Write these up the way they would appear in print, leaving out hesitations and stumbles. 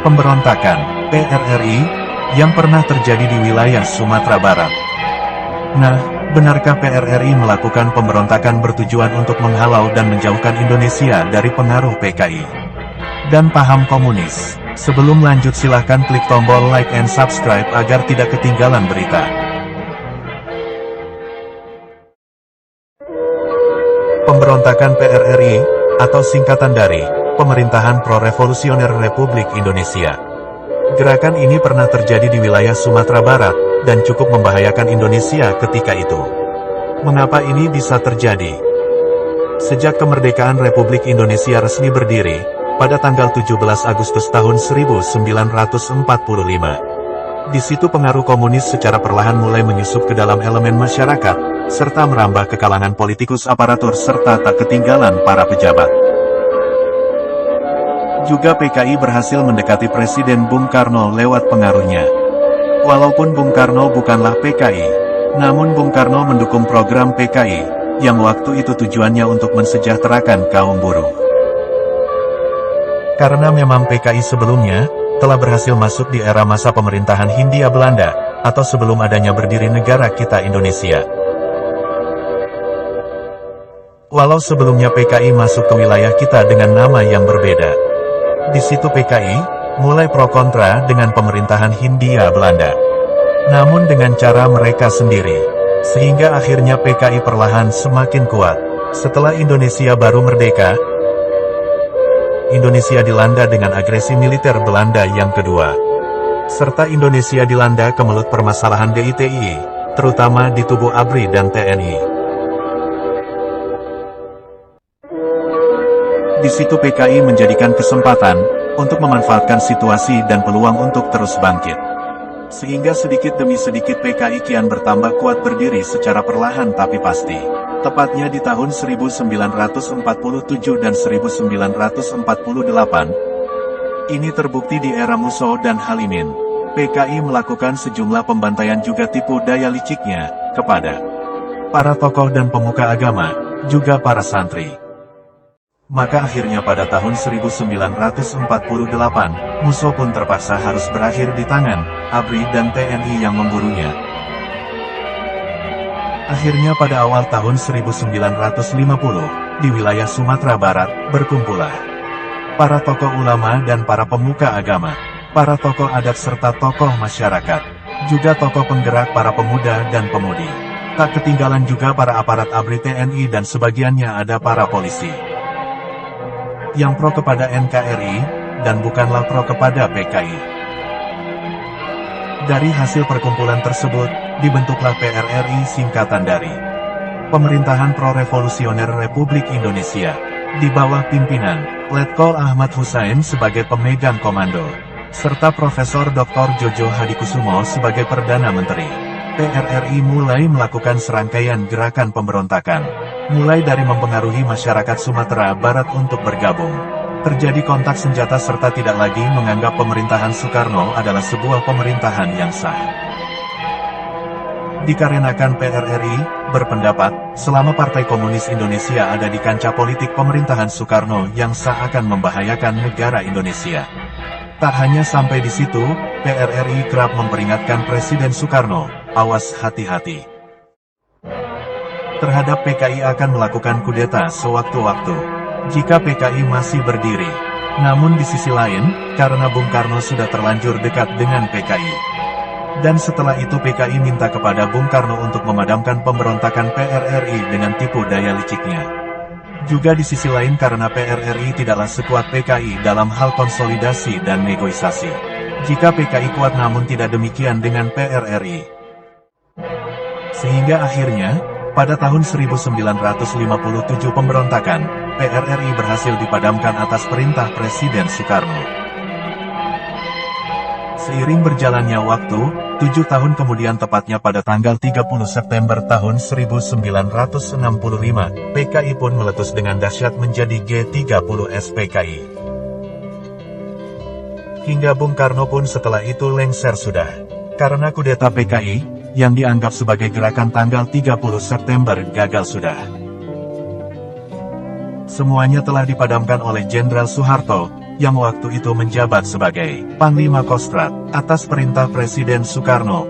Pemberontakan PRRI yang pernah terjadi di wilayah Sumatera Barat. Nah, benarkah PRRI melakukan pemberontakan bertujuan untuk menghalau dan menjauhkan Indonesia dari pengaruh PKI dan paham komunis? Sebelum lanjut silahkan klik tombol like and subscribe agar tidak ketinggalan berita. Pemberontakan PRRI, atau singkatan dari Pemerintahan Pro-Revolusioner Republik Indonesia. Gerakan ini pernah terjadi di wilayah Sumatera Barat, dan cukup membahayakan Indonesia ketika itu. Mengapa ini bisa terjadi? Sejak kemerdekaan Republik Indonesia resmi berdiri, pada tanggal 17 Agustus tahun 1945. Di situ pengaruh komunis secara perlahan mulai menyusup ke dalam elemen masyarakat, serta merambah ke kalangan politikus aparatur serta tak ketinggalan para pejabat. Juga PKI berhasil mendekati Presiden Bung Karno lewat pengaruhnya. Walaupun Bung Karno bukanlah PKI, namun Bung Karno mendukung program PKI, yang waktu itu tujuannya untuk mensejahterakan kaum buruh. Karena memang PKI sebelumnya, telah berhasil masuk di era masa pemerintahan Hindia Belanda, atau sebelum adanya berdiri negara kita Indonesia. Walau sebelumnya PKI masuk ke wilayah kita dengan nama yang berbeda. Di situ PKI, mulai pro kontra dengan pemerintahan Hindia Belanda. Namun dengan cara mereka sendiri. Sehingga akhirnya PKI perlahan semakin kuat. Setelah Indonesia baru merdeka, Indonesia dilanda dengan agresi militer Belanda yang kedua. Serta Indonesia dilanda kemelut permasalahan DITI, terutama di tubuh ABRI dan TNI. Di situ PKI menjadikan kesempatan untuk memanfaatkan situasi dan peluang untuk terus bangkit. Sehingga sedikit demi sedikit PKI kian bertambah kuat berdiri secara perlahan tapi pasti. Tepatnya di tahun 1947 dan 1948. Ini terbukti di era Musso dan Halimin. PKI melakukan sejumlah pembantaian juga tipu daya liciknya kepada para tokoh dan pemuka agama, juga para santri. Maka akhirnya pada tahun 1948, Musso pun terpaksa harus berakhir di tangan ABRI dan TNI yang memburunya. Akhirnya pada awal tahun 1950, di wilayah Sumatera Barat, berkumpullah para tokoh ulama dan para pemuka agama, para tokoh adat serta tokoh masyarakat, juga tokoh penggerak para pemuda dan pemudi. Tak ketinggalan juga para aparat ABRI TNI dan sebagiannya ada para polisi yang pro kepada NKRI, dan bukanlah pro kepada PKI. Dari hasil perkumpulan tersebut, dibentuklah PRRI singkatan dari Pemerintahan Pro-Revolusioner Republik Indonesia, di bawah pimpinan Letkol Ahmad Hussein sebagai pemegang komando, serta Profesor Dr. Jojo Hadikusumo sebagai Perdana Menteri. PRRI mulai melakukan serangkaian gerakan pemberontakan, mulai dari mempengaruhi masyarakat Sumatera Barat untuk bergabung. Terjadi kontak senjata serta tidak lagi menganggap pemerintahan Soekarno adalah sebuah pemerintahan yang sah. Dikarenakan PRRI berpendapat, selama Partai Komunis Indonesia ada di kancah politik pemerintahan Soekarno yang sah akan membahayakan negara Indonesia. Tak hanya sampai di situ, PRRI kerap memperingatkan Presiden Soekarno, awas hati-hati terhadap PKI akan melakukan kudeta sewaktu-waktu, jika PKI masih berdiri. Namun di sisi lain, karena Bung Karno sudah terlanjur dekat dengan PKI. Dan setelah itu PKI minta kepada Bung Karno untuk memadamkan pemberontakan PRRI dengan tipu daya liciknya. Juga di sisi lain karena PRRI tidaklah sekuat PKI dalam hal konsolidasi dan negosiasi. Jika PKI kuat namun tidak demikian dengan PRRI. Sehingga akhirnya, pada tahun 1957 pemberontakan, PRRI berhasil dipadamkan atas perintah Presiden Soekarno. Seiring berjalannya waktu, 7 tahun kemudian tepatnya pada tanggal 30 September tahun 1965, PKI pun meletus dengan dahsyat menjadi G30S PKI. Hingga Bung Karno pun setelah itu lengser sudah. Karena kudeta PKI, yang dianggap sebagai gerakan tanggal 30 September gagal sudah. Semuanya telah dipadamkan oleh Jenderal Soeharto, yang waktu itu menjabat sebagai Panglima Kostrad atas perintah Presiden Soekarno.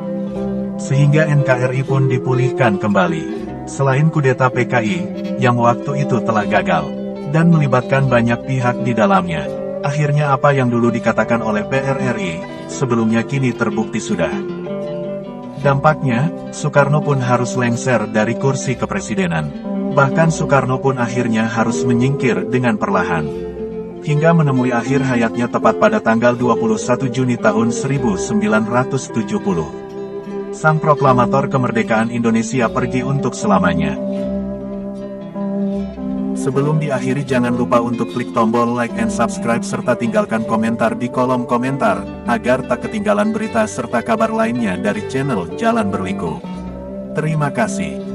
Sehingga NKRI pun dipulihkan kembali. Selain kudeta PKI, yang waktu itu telah gagal, dan melibatkan banyak pihak di dalamnya, akhirnya apa yang dulu dikatakan oleh PRRI, sebelumnya kini terbukti sudah. Dampaknya, Soekarno pun harus lengser dari kursi kepresidenan. Bahkan Soekarno pun akhirnya harus menyingkir dengan perlahan. Hingga menemui akhir hayatnya tepat pada tanggal 21 Juni tahun 1970. Sang proklamator kemerdekaan Indonesia pergi untuk selamanya. Sebelum diakhiri jangan lupa untuk klik tombol like and subscribe serta tinggalkan komentar di kolom komentar, agar tak ketinggalan berita serta kabar lainnya dari channel Jalan Berliku. Terima kasih.